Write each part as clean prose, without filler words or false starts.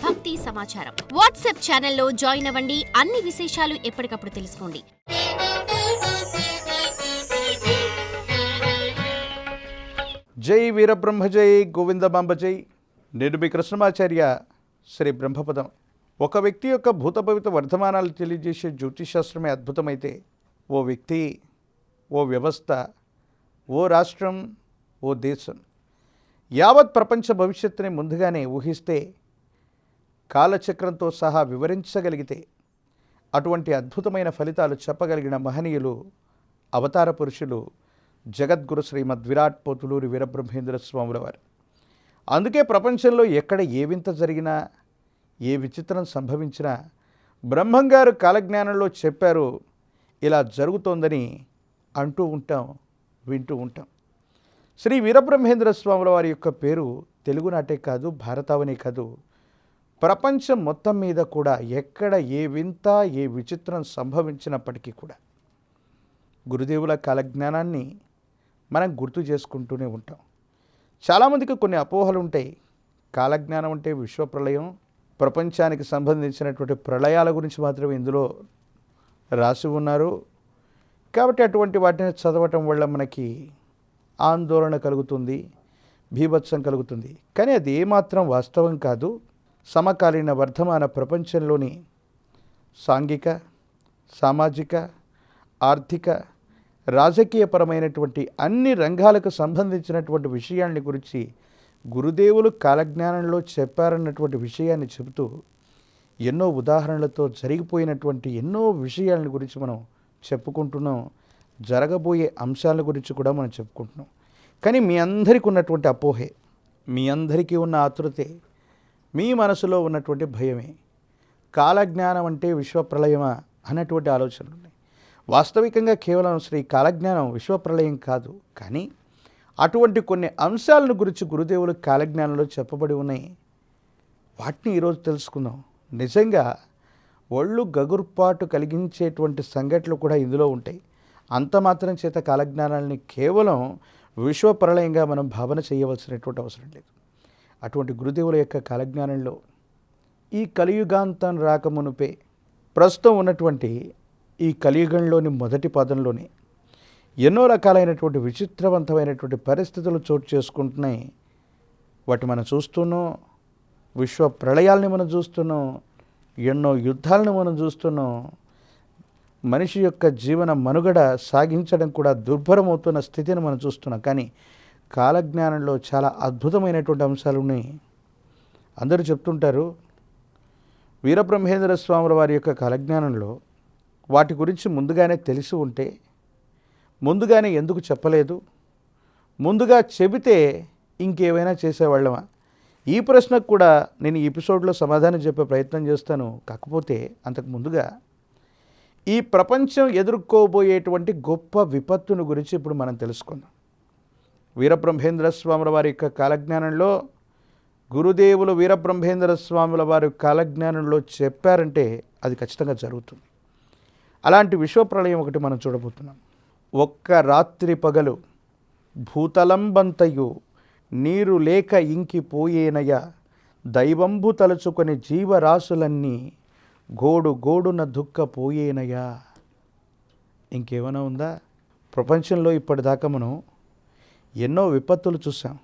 భక్తి సమాచారం. వాట్సాప్ ఛానల్లో జాయిన్ అవ్వండి. అన్ని విశేషాలు ఎప్పటికప్పుడు తెలుసుకోండి. జై వీరబ్రహ్మ జై గోవిందమాంబ జై. నేను మీ కృష్ణమాచార్య. శ్రీ బ్రహ్మపదం. ఒక వ్యక్తి యొక్క భూతభవిత వర్ధమానాలు తెలియజేసే జ్యోతిషాస్త్రమే అద్భుతమైతే, ఓ వ్యక్తి, ఓ వ్యవస్థ, ఓ రాష్ట్రం, ఓ దేశం యావత్ ప్రపంచ భవిష్యత్తుని ముందుగానే ఊహిస్తే, కాలచక్రంతో సహా వివరించగలిగితే, అటువంటి అద్భుతమైన ఫలితాలు చెప్పగలిగిన మహనీయులు, అవతార పురుషులు జగద్గురు శ్రీమద్ విరాట్ పోతులూరి వీరబ్రహ్మేంద్ర స్వాముల వారు. అందుకే ప్రపంచంలో ఎక్కడ ఏ వింత జరిగినా, ఏ విచిత్రం సంభవించినా బ్రహ్మంగారు కాలజ్ఞానంలో చెప్పారు, ఇలా జరుగుతోందని అంటూ ఉంటాం, వింటూ ఉంటాం. శ్రీ వీరబ్రహ్మేంద్ర స్వాముల వారి యొక్క పేరు తెలుగునాటే కాదు, భారతావనే కాదు, ప్రపంచం మొత్తం మీద కూడా ఎక్కడ ఏ వింత ఏ విచిత్రం సంభవించినప్పటికీ కూడా గురుదేవుల కాలజ్ఞానాన్ని మనం గుర్తు చేసుకుంటూనే ఉంటాం. చాలామందికి కొన్ని అపోహలు ఉంటాయి. కాలజ్ఞానం అంటే విశ్వప్రళయం, ప్రపంచానికి సంబంధించినటువంటి ప్రళయాల గురించి మాత్రమే ఇందులో రాసి ఉన్నారు. కాబట్టి అటువంటి వాటిని చదవటం వల్ల మనకి ఆందోళన కలుగుతుంది, బీభత్సం కలుగుతుంది. కానీ అది ఏమాత్రం వాస్తవం కాదు. సమకాలీన వర్ధమాన ప్రపంచంలోని సాంఘిక, సామాజిక, ఆర్థిక, రాజకీయపరమైనటువంటి అన్ని రంగాలకు సంబంధించినటువంటి విషయాన్ని గురించి గురుదేవులు కాలజ్ఞానంలో చెప్పారన్నటువంటి విషయాన్ని చెబుతూ ఎన్నో ఉదాహరణలతో జరిగిపోయినటువంటి ఎన్నో విషయాల గురించి మనం చెప్పుకుంటున్నాం. జరగబోయే అంశాల గురించి కూడా మనం చెప్పుకుంటున్నాం. కానీ మీ అందరికీ ఉన్నటువంటి అపోహే, మీ అందరికీ ఉన్న ఆతృతే, మీ మనసులో ఉన్నటువంటి భయమే కాలజ్ఞానం అంటే విశ్వప్రళయమా అన్నటువంటి ఆలోచనలు ఉన్నాయి. వాస్తవికంగా కేవలం శ్రీ కాలజ్ఞానం విశ్వప్రళయం కాదు, కానీ అటువంటి కొన్ని అంశాలను గురించి గురుదేవులు కాలజ్ఞానంలో చెప్పబడి ఉన్నాయి. వాటిని ఈరోజు తెలుసుకుందాం. నిజంగా ఒళ్ళు గగుర్పాటు కలిగించేటువంటి సంఘటనలు కూడా ఇందులో ఉంటాయి. అంత మాత్రం చేత కాలజ్ఞానాన్ని కేవలం విశ్వప్రళయంగా మనం భావన చేయవలసినటువంటి అవసరం లేదు. అటువంటి గురుదేవుల యొక్క కాలజ్ఞానంలో ఈ కలియుగాంతం రాకమునుపే, ప్రస్తుతం ఉన్నటువంటి ఈ కలియుగంలోని మొదటి పదంలోనే ఎన్నో రకాలైనటువంటి విచిత్రవంతమైనటువంటి పరిస్థితులు చోటు చేసుకుంటున్నాయి. వాటి మనం చూస్తున్నాం. విశ్వ ప్రళయాల్ని మనం చూస్తున్నాం. ఎన్నో యుద్ధాలను మనం చూస్తున్నాం. మనిషి యొక్క జీవన మనుగడ సాగించడం కూడా దుర్భరమవుతున్న స్థితిని మనం చూస్తున్నాం. కానీ కాలజ్ఞానంలో చాలా అద్భుతమైనటువంటి అంశాలు ఉన్నాయి. అందరూ చెప్తుంటారు, వీరబ్రహ్మేంద్ర స్వాముల వారి యొక్క కాలజ్ఞానంలో వాటి గురించి ముందుగానే తెలిసి ఉంటే ముందుగానే ఎందుకు చెప్పలేదు, ముందుగా చెబితే ఇంకేమైనా చేసేవాళ్ళమా? ఈ ప్రశ్నకు కూడా నేను ఈ ఎపిసోడ్లో సమాధానం చెప్పే ప్రయత్నం చేస్తాను. కాకపోతే అంతకు ముందుగా ఈ ప్రపంచం ఎదుర్కోబోయేటువంటి గొప్ప విపత్తును గురించి ఇప్పుడు మనం తెలుసుకుందాం. వీరబ్రహ్మేంద్ర స్వాముల వారి యొక్క కాలజ్ఞానంలో గురుదేవులు వీరబ్రహ్మేంద్ర స్వాముల వారి కాలజ్ఞానంలో చెప్పారంటే అది ఖచ్చితంగా జరుగుతుంది. అలాంటి విశ్వప్రళయం ఒకటి మనం చూడబోతున్నాం. ఒక్క రాత్రి పగలు భూతలంబంతయు నీరు లేక ఇంకిపోయేనయ, దైవంబు తలుచుకొని జీవరాశులన్నీ గోడు గోడున దుఃఖపోయేనయా. ఇంకేమైనా ఉందా? ప్రపంచంలో ఇప్పటిదాకా మనం ఎన్నో విపత్తులు చూసాం.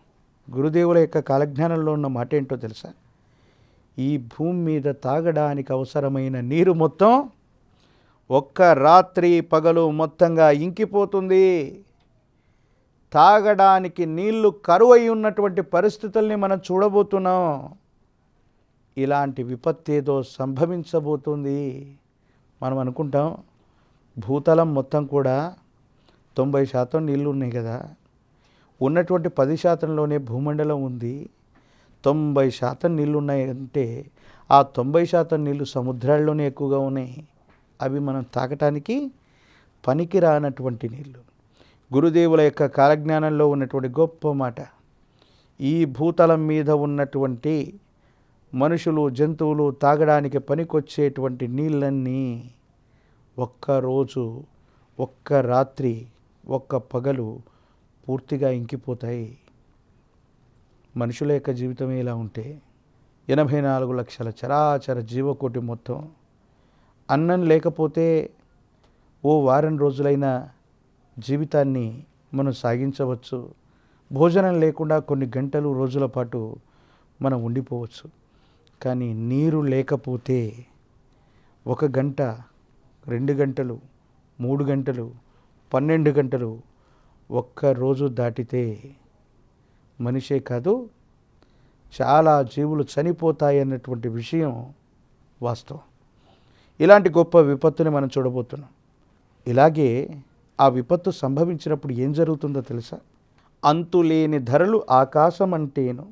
గురుదేవుల యొక్క కాలజ్ఞానంలో ఉన్న మాట ఏంటో తెలుసా? ఈ భూమి మీద తాగడానికి అవసరమైన నీరు మొత్తం ఒక్క రాత్రి పగలు మొత్తంగా ఇంకిపోతుంది. తాగడానికి నీళ్లు కరువై ఉన్నటువంటి పరిస్థితుల్ని మనం చూడబోతున్నాం. ఇలాంటి విపత్తు ఏదో సంభవించబోతుంది. మనం అనుకుంటాం భూతలం మొత్తం కూడా 90% నీళ్ళు ఉన్నాయి కదా, ఉన్నటువంటి 10%లోనే భూమండలం ఉంది. 90% నీళ్ళు ఉన్నాయంటే ఆ 90% నీళ్ళు సముద్రాల్లోనే ఎక్కువగా ఉన్నాయి. అవి మనం తాగటానికి పనికిరానటువంటి నీళ్ళు. గురుదేవుల యొక్క కాలజ్ఞానంలో ఉన్నటువంటి గొప్ప మాట, ఈ భూతలం మీద ఉన్నటువంటి మనుషులు, జంతువులు తాగడానికి పనికొచ్చేటువంటి నీళ్ళన్నీ ఒక్కరోజు, ఒక్క రాత్రి, ఒక్క పగలు పూర్తిగా ఇంకిపోతాయి. మనుషుల యొక్క జీవితమే ఇలా ఉంటే 84 లక్షల చరాచర జీవకోటి మొత్తం. అన్నం లేకపోతే ఓ వారం రోజులైన జీవితాన్ని మనం సాగించవచ్చు. భోజనం లేకుండా కొన్ని గంటలు రోజుల పాటు మనం ఉండిపోవచ్చు. కానీ నీరు లేకపోతే 1 గంట, 2 గంటలు, 3 గంటలు, 12 గంటలు, ఒక్క రోజు దాటితే మనిషే కాదు చాలా జీవులు చనిపోతాయి అన్నటువంటి విషయం వాస్తవం. ఇలాంటి గొప్ప విపత్తుని మనం చూడబోతున్నాం. ఇలాగే ఆ విపత్తు సంభవించినప్పుడు ఏం జరుగుతుందో తెలుసా? అంతులేని ధరలు ఆకాశమంటేను,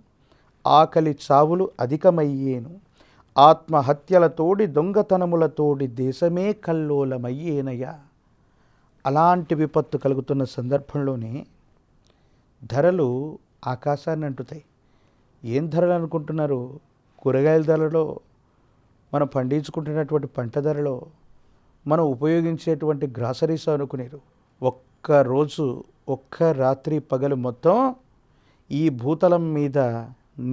ఆకలి చావులు అధికమయ్యేను, ఆత్మహత్యలతోడి దొంగతనములతోడి దేశమే కల్లోలమయ్యేనయ్యా. అలాంటి విపత్తు కలుగుతున్న సందర్భంలోనే ధరలు ఆకాశాన్ని అంటుతాయి. ఏం ధరలు అనుకుంటున్నారు? కూరగాయల ధరలో, మనం పండించుకుంటున్నటువంటి పంట ధరలో, మనం ఉపయోగించేటువంటి గ్రాసరీస్ అనుకునేరు. ఒక్క రాత్రి పగలు మొత్తం ఈ భూతలం మీద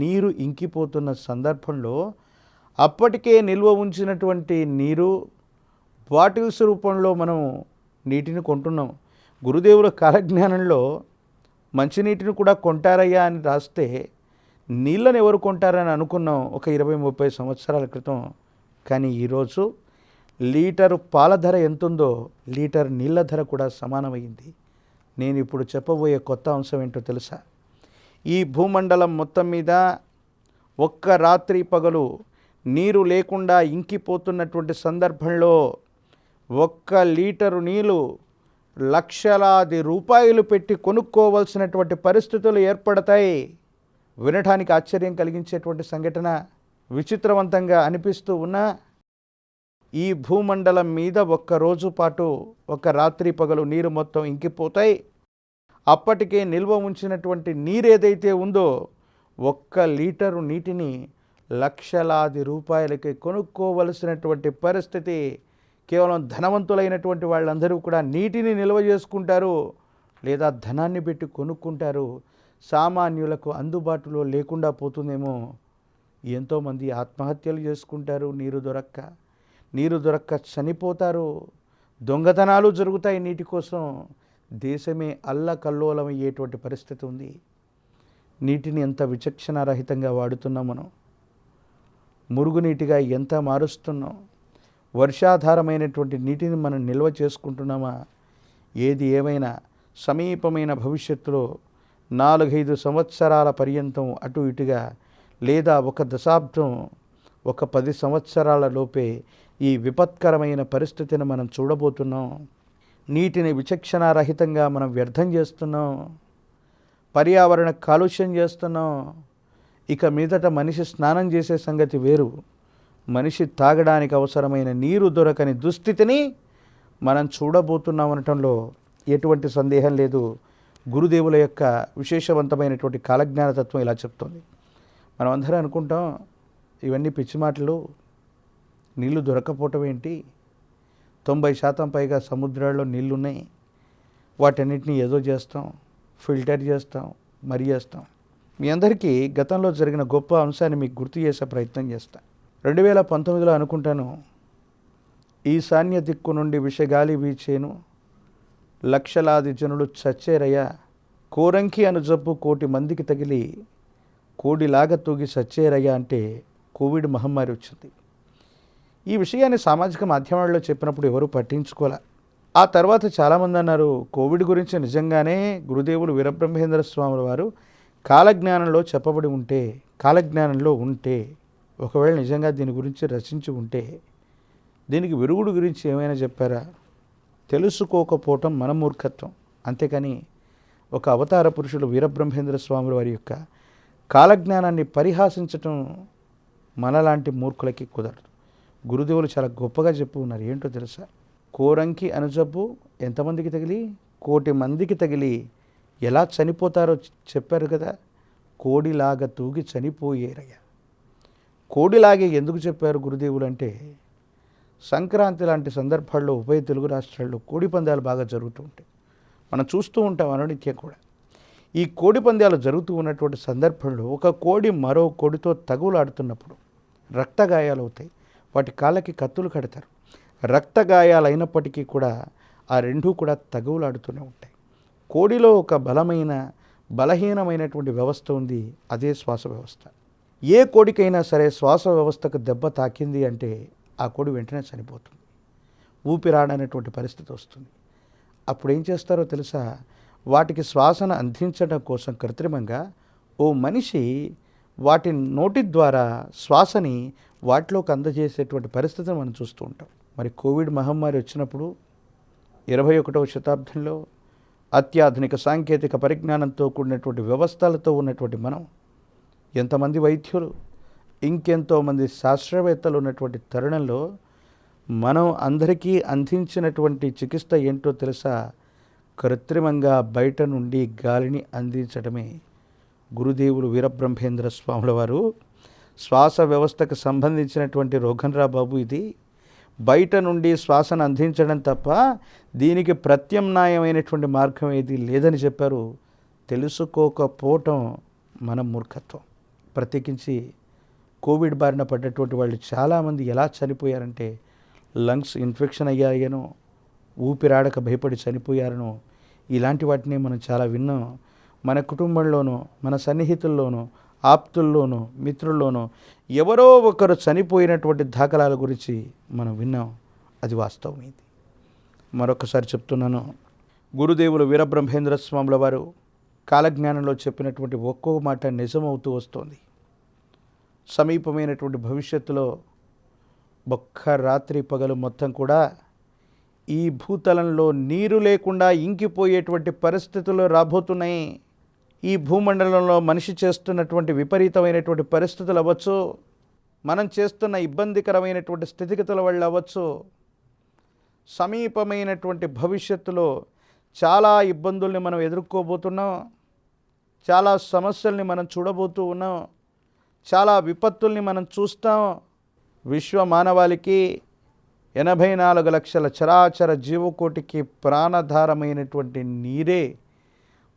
నీరు ఇంకిపోతున్న సందర్భంలో అప్పటికే నిల్వ ఉంచినటువంటి నీరు బాటిల్స్ రూపంలో మనం నీటిని కొంటున్నాం. గురుదేవుల కాలజ్ఞానంలో మంచినీటిని కూడా కొంటారయ్యా అని రాస్తే నీళ్ళని ఎవరు కొంటారని అనుకున్నాం ఒక 20-30 సంవత్సరాల క్రితం. కానీ ఈరోజు లీటరు పాల ధర ఎంతుందో లీటర్ నీళ్ళ ధర కూడా సమానమైంది. నేను ఇప్పుడు చెప్పబోయే కొత్త అంశం ఏంటో తెలుసా? ఈ భూమండలం మొత్తం మీద ఒక్క రాత్రి పగలు నీరు లేకుండా ఇంకిపోతున్నటువంటి సందర్భంలో 1 లీటరు నీళ్ళు లక్షలాది రూపాయలు పెట్టి కొనుక్కోవలసినటువంటి పరిస్థితులు ఏర్పడతాయి. వినడానికి ఆశ్చర్యం కలిగించేటువంటి సంఘటన, విచిత్రవంతంగా అనిపిస్తూ ఉన్నా ఈ భూమండలం మీద 1 రోజు పాటు 1 రాత్రి పగలు నీరు మొత్తం ఇంకిపోతాయి. అప్పటికే నిల్వ ఉంచినటువంటి నీరు ఏదైతే ఉందో 1 లీటరు నీటిని లక్షలాది రూపాయలకి కొనుక్కోవలసినటువంటి పరిస్థితి. కేవలం ధనవంతులైనటువంటి వాళ్ళందరూ కూడా నీటిని నిల్వ చేసుకుంటారు లేదా ధనాన్ని పెట్టి కొనుక్కుంటారు. సామాన్యులకు అందుబాటులో లేకుండా పోతుందేమో. ఎంతోమంది ఆత్మహత్యలు చేసుకుంటారు నీరు దొరక్క చనిపోతారు. దొంగతనాలు జరుగుతాయి నీటి కోసం. దేశమే అల్లకల్లోలమయ్యేటువంటి పరిస్థితి ఉంది. నీటిని ఎంత విచక్షణారహితంగా వాడుతున్నాం మనం. మురుగునీటిగా ఎంత మారుస్తున్నాం. వర్షాధారమైనటువంటి నీటిని మనం నిల్వ చేసుకుంటున్నామా? ఏది ఏమైనా సమీపమైన భవిష్యత్తులో 4-5 సంవత్సరాల పర్యంతం అటు ఇటుగా, లేదా 1 దశాబ్దం, 10 సంవత్సరాల లోపే ఈ విపత్కరమైన పరిస్థితిని మనం చూడబోతున్నాం. నీటిని విచక్షణారహితంగా మనం వ్యర్థం చేస్తున్నాం. పర్యావరణ కాలుష్యం చేస్తున్నాం. ఇక మీదట మనిషి స్నానం చేసే సంగతి వేరు, మనిషి తాగడానికి అవసరమైన నీరు దొరకని దుస్థితిని మనం చూడబోతున్నాం అనటంలో ఎటువంటి సందేహం లేదు. గురుదేవుల యొక్క విశేషవంతమైనటువంటి కాలజ్ఞానతత్వం ఇలా చెప్తోంది. మనం అందరం అనుకుంటాం ఇవన్నీ పిచ్చి మాటలు, నీళ్లు దొరకపోవటం ఏంటి, 90% పైగా సముద్రాల్లో నీళ్లున్నాయి, వాటన్నిటిని ఏదో చేస్తాం, ఫిల్టర్ చేస్తాం, మరి చేస్తాం. మీ అందరికీ గతంలో జరిగిన గొప్ప అంశాన్ని మీకు గుర్తు చేసే ప్రయత్నం చేస్తాను. 2019లో అనుకుంటాను, ఈశాన్య దిక్కు నుండి విషగాలి వీచేను, లక్షలాది జనులు చచ్చేరయ్యా, కోరంకి అను జబ్బు 1 కోటి మందికి తగిలి కోడిలాగా తూగి చచ్చేరయ్యా అంటే కోవిడ్ మహమ్మారి వచ్చింది. ఈ విషయాన్ని సామాజిక మాధ్యమాల్లో చెప్పినప్పుడు ఎవరూ పట్టించుకోలే. ఆ తర్వాత చాలామంది అన్నారు కోవిడ్ గురించి నిజంగానే గురుదేవులు వీరబ్రహ్మేంద్ర స్వాముల వారు కాలజ్ఞానంలో ఉంటే ఒకవేళ నిజంగా దీని గురించి రచించి ఉంటే దీనికి విరుగుడు గురించి ఏమైనా చెప్పారా? తెలుసుకోకపోవటం మన మూర్ఖత్వం. అంతేకాని ఒక అవతార పురుషుడు వీరబ్రహ్మేంద్ర స్వాముల వారి యొక్క కాలజ్ఞానాన్ని పరిహాసించటం మనలాంటి మూర్ఖులకి కుదరదు. గురుదేవులు చాలా గొప్పగా చెప్పి ఉన్నారు. ఏంటో తెలుసా? కోరంకి అనుజబ్బు ఎంతమందికి తగిలి? 1 కోటి మందికి తగిలి ఎలా చనిపోతారో చెప్పారు కదా. కోడిలాగా తూగి చనిపోయేరయ్యా. కోడిలాగే ఎందుకు చెప్పారు గురుదేవులు అంటే, సంక్రాంతి లాంటి సందర్భాల్లో ఉభయ తెలుగు రాష్ట్రాల్లో కోడి పందాలు బాగా జరుగుతూ ఉంటాయి. మనం చూస్తూ ఉంటాం అనునిత్యం కూడా. ఈ కోడి పందాలు జరుగుతూ ఉన్నటువంటి సందర్భంలో ఒక కోడి మరో కోడితో తగులాడుతున్నప్పుడు రక్త గాయాలు అవుతాయి. వాటి కాళ్ళకి కత్తులు కడతారు. రక్త గాయాలు అయినప్పటికీ కూడా ఆ రెండూ కూడా తగులాడుతూనే ఉంటాయి. కోడిలో ఒక బలహీనమైనటువంటి వ్యవస్థ ఉంది, అదే శ్వాస వ్యవస్థ. ఏ కోడికైనా సరే శ్వాస వ్యవస్థకు దెబ్బ తాకింది అంటే ఆ కోడి వెంటనే చనిపోతుంది, ఊపిరాడనటువంటి పరిస్థితి వస్తుంది. అప్పుడు ఏం చేస్తారో తెలుసా? వాటికి శ్వాసను అందించడం కోసం కృత్రిమంగా ఓ మనిషి వాటి నోటి ద్వారా శ్వాసని వాటిలోకి అందజేసేటువంటి పరిస్థితిని మనం చూస్తూ ఉంటాం. మరి కోవిడ్ మహమ్మారి వచ్చినప్పుడు 21వ శతాబ్దంలో అత్యాధునిక సాంకేతిక పరిజ్ఞానంతో కూడినటువంటి వ్యవస్థలతో ఉన్నటువంటి మనం, ఎంతమంది వైద్యులు, ఇంకెంతోమంది శాస్త్రవేత్తలు ఉన్నటువంటి తరుణంలో మనం అందరికీ అందించినటువంటి చికిత్స ఏంటో తెలుసా? కృత్రిమంగా బయట నుండి గాలిని అందించడమే. గురుదేవులు వీరబ్రహ్మేంద్ర స్వాముల వారు శ్వాస వ్యవస్థకు సంబంధించినటువంటి రోగంరా బాబు, ఇది బయట నుండి శ్వాసను అందించడం తప్ప దీనికి ప్రత్యామ్నాయమైనటువంటి మార్గం ఏది లేదని చెప్పారు. తెలుసుకోకపోవటం మన మూర్ఖత్వం. ప్రత్యేకించి కోవిడ్ బారిన పడ్డటువంటి వాళ్ళు చాలామంది ఎలా చనిపోయారంటే లంగ్స్ ఇన్ఫెక్షన్ అయ్యాయనో, ఊపిరాడక భయపడి చనిపోయారనో, ఇలాంటి వాటిని మనం చాలా విన్నాం. మన కుటుంబంలోనూ, మన సన్నిహితుల్లోనూ, ఆప్తుల్లోనూ, మిత్రుల్లోనూ ఎవరో ఒకరు చనిపోయినటువంటి దాఖలాల గురించి మనం విన్నాం. అది వాస్తవం. ఇది మరొకసారి చెప్తున్నాను. గురుదేవులు వీరబ్రహ్మేంద్ర స్వాముల వారు కాలజ్ఞానంలో చెప్పినటువంటి ఒక్కో మాట నిజమవుతూ వస్తోంది. సమీపమైనటువంటి భవిష్యత్తులో ఒక్క రాత్రి పగలు మొత్తం కూడా ఈ భూతలంలో నీరు లేకుండా ఇంకిపోయేటువంటి పరిస్థితులు రాబోతున్నాయి. ఈ భూమండలంలో మనిషి చేస్తున్నటువంటి విపరీతమైనటువంటి పరిస్థితులు అవ్వచ్చు, మనం చేస్తున్న ఇబ్బందికరమైనటువంటి స్థితిగతుల వల్ల అవ్వచ్చు, సమీపమైనటువంటి భవిష్యత్తులో చాలా ఇబ్బందుల్ని మనం ఎదుర్కోబోతున్నాం, చాలా సమస్యల్ని మనం చూడబోతూ ఉన్నాం, చాలా విపత్తుల్ని మనం చూస్తాం. విశ్వ మానవాళికి 84 లక్షల చరాచర జీవకోటికి ప్రాణధారమైనటువంటి నీరే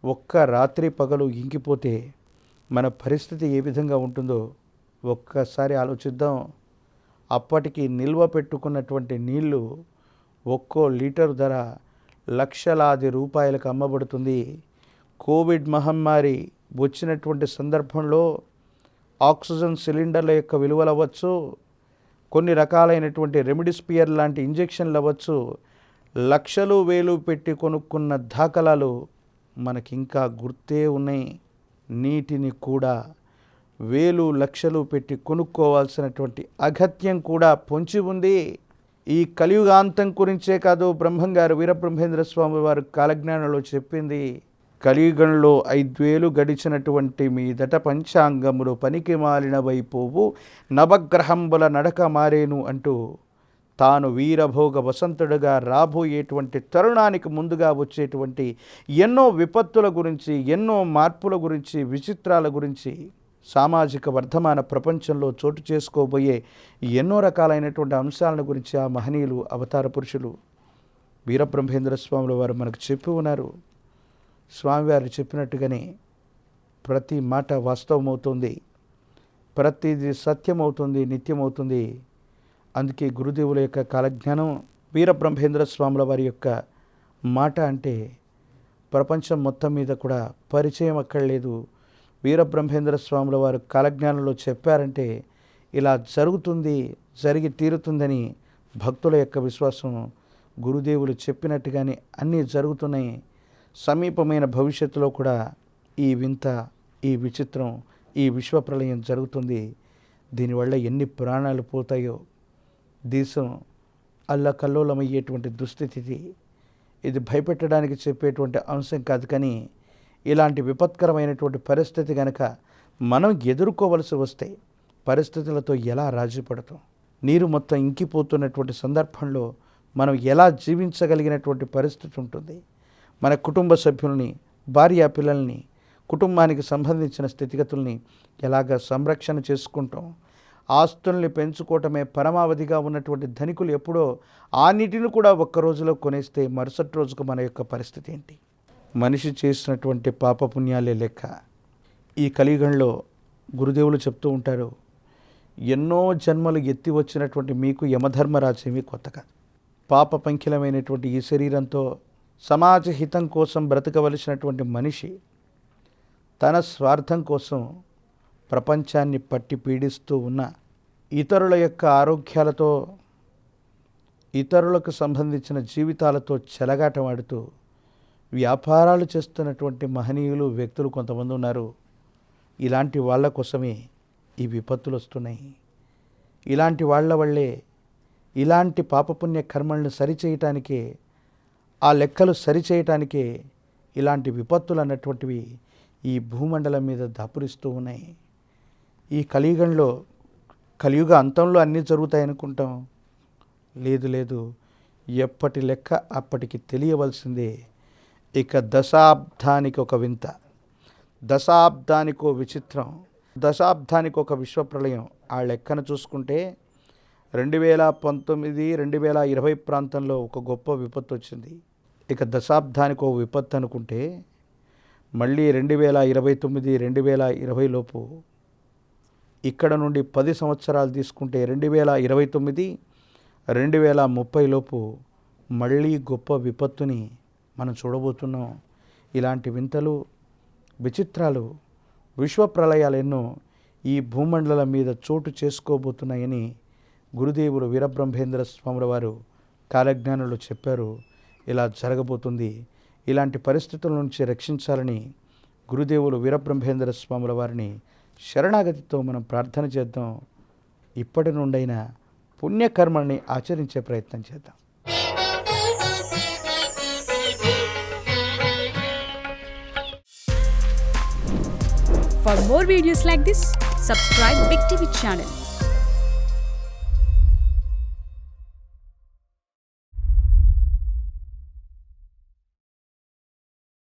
ఒక్క రాత్రి పగలు ఇంకిపోతే మన పరిస్థితి ఏ విధంగా ఉంటుందో ఒక్కసారి ఆలోచిద్దాం. అప్పటికి నిల్వ పెట్టుకున్నటువంటి నీళ్లు ఒక్కో లీటరు ధర లక్షలాది రూపాయలకు అమ్మబడుతుంది. కోవిడ్ మహమ్మారి వచ్చినటువంటి సందర్భంలో ఆక్సిజన్ సిలిండర్ల యొక్క విలువలు అవ్వచ్చు, కొన్ని రకాలైనటువంటి రెమిడిసివిర్ లాంటి ఇంజెక్షన్లు అవ్వచ్చు, లక్షలు వేలు పెట్టి కొనుక్కున్న దాఖలాలు మనకింకా గుర్తే ఉన్నాయి. నీటిని కూడా వేలు లక్షలు పెట్టి కొనుక్కోవాల్సినటువంటి అగత్యం కూడా పొంచి ఉంది. ఈ కలియుగాంతం గురించే కాదు బ్రహ్మంగారు వీరబ్రహ్మేంద్ర స్వామి వారు కాలజ్ఞానంలో చెప్పింది. కలియుగంలో 5,000 గడిచినటువంటి మీదట పంచాంగములు పనికి మాలిన వైపోవు, నవగ్రహంబుల నడక మారేను అంటూ తాను వీరభోగ వసంతుడుగా రాబోయేటువంటి తరుణానికి ముందుగా వచ్చేటువంటి ఎన్నో విపత్తుల గురించి, ఎన్నో మార్పుల గురించి, విచిత్రాల గురించి, సామాజిక వర్ధమాన ప్రపంచంలో చోటు చేసుకోబోయే ఎన్నో రకాలైనటువంటి అంశాలను గురించి ఆ మహనీయులు, అవతార పురుషులు వీరబ్రహ్మేంద్ర స్వాముల వారు మనకు చెప్పి ఉన్నారు. స్వామివారు చెప్పినట్టుగానే ప్రతి మాట వాస్తవమవుతుంది, ప్రతిది సత్యమవుతుంది, నిత్యమవుతుంది. అందుకే గురుదేవుల యొక్క కాలజ్ఞానం, వీరబ్రహ్మేంద్ర స్వాముల వారి యొక్క మాట అంటే ప్రపంచం మొత్తం మీద కూడా పరిచయం అక్కర్లేదు. వీరబ్రహ్మేంద్ర స్వాముల వారు కాలజ్ఞానంలో చెప్పారంటే ఇలా జరుగుతుంది, జరిగి తీరుతుందని భక్తుల యొక్క విశ్వాసం. గురుదేవులు చెప్పినట్టుగానే అన్నీ జరుగుతున్నాయి. సమీపమైన భవిష్యత్తులో కూడా ఈ వింత, ఈ విచిత్రం, ఈ విశ్వప్రళయం జరుగుతుంది. దీనివల్ల ఎన్ని ప్రాణాలు పోతాయో, దేశం అల్లకల్లోలమయ్యేటువంటి దుస్థితి. ఇది భయపెట్టడానికి చెప్పేటువంటి అంశం కాదు, కానీ ఇలాంటి విపత్కరమైనటువంటి పరిస్థితి కనుక మనం ఎదుర్కోవలసి వస్తే పరిస్థితులతో ఎలా రాజీ పడతాం? నీరు మొత్తం ఇంకిపోతున్నటువంటి సందర్భంలో మనం ఎలా జీవించగలిగినటువంటి పరిస్థితి ఉంటుంది? మన కుటుంబ సభ్యుల్ని, భార్య పిల్లల్ని, కుటుంబానికి సంబంధించిన స్థితిగతుల్ని ఎలాగ సంరక్షణ చేసుకుంటాం? ఆస్తుల్ని పెంచుకోవటమే పరమావధిగా ఉన్నటువంటి ధనికులు ఎప్పుడో ఆ నీటిని కూడా ఒక్క రోజులో కొనేస్తే మరుసటి రోజుకు మన యొక్క పరిస్థితి ఏంటి? మనిషి చేసినటువంటి పాపపుణ్యాలే లెక్క. ఈ కలియుగంలో గురుదేవులు చెప్తూ ఉంటారు, ఎన్నో జన్మలు ఎత్తి వచ్చినటువంటి మీకు యమధర్మరాజేమీ కొత్త కాదు. పాప పంకిలమైనటువంటి ఈ శరీరంతో సమాజ హితం కోసం బ్రతకవలసినటువంటి మనిషి తన స్వార్థం కోసం ప్రపంచాన్ని పట్టి పీడిస్తూ ఉన్న ఇతరుల యొక్క ఆరోగ్యాలతో, ఇతరులకు సంబంధించిన జీవితాలతో చెలగాటమాడుతూ వ్యాపారాలు చేస్తున్నటువంటి మహనీయులు, వ్యక్తులు కొంతమంది ఉన్నారు. ఇలాంటి వాళ్ళ కోసమే ఈ విపత్తులు వస్తున్నాయి. ఇలాంటి వాళ్ళ వల్లే ఇలాంటి పాపపుణ్య కర్మలను సరిచేయటానికే, ఆ లెక్కలు సరిచేయటానికే ఇలాంటి విపత్తులు అన్నటువంటివి ఈ భూమండలం మీద దాపురిస్తూ ఉన్నాయి. ఈ కలియుగంలో, కలియుగ అంతంలో అన్నీ జరుగుతాయనుకుంటాం. లేదు లేదు, ఎప్పటి లెక్క అప్పటికి తెలియవలసిందే. ఇక దశాబ్దానికి ఒక వింత, దశాబ్దానికో విచిత్రం, దశాబ్దానికి ఒక విశ్వప్రళయం. ఆ లెక్కను చూసుకుంటే 2019, 2020 ప్రాంతంలో ఒక గొప్ప విపత్తు వచ్చింది. ఇక దశాబ్దానికో విపత్తు అనుకుంటే మళ్ళీ 2029, 2020 లోపు, ఇక్కడ నుండి 10 సంవత్సరాలు తీసుకుంటే 2029, 2030 లోపు మళ్ళీ గొప్ప విపత్తుని మనం చూడబోతున్నాం. ఇలాంటి వింతలు, విచిత్రాలు, విశ్వప్రళయాలు ఎన్నో ఈ భూమండలం మీద చోటు చేసుకోబోతున్నాయని గురుదేవులు వీరబ్రహ్మేంద్ర స్వాముల వారు కాలజ్ఞానంలో చెప్పారు. ఇలా జరగబోతుంది. ఇలాంటి పరిస్థితుల నుంచి రక్షించాలని గురుదేవులు వీరబ్రహ్మేంద్ర స్వాముల వారిని శరణాగతితో మనం ప్రార్థన చేద్దాం. ఇప్పటి నుండైనా పుణ్యకర్మల్ని ఆచరించే ప్రయత్నం చేద్దాం. For more videos like this, subscribe Big TV channel.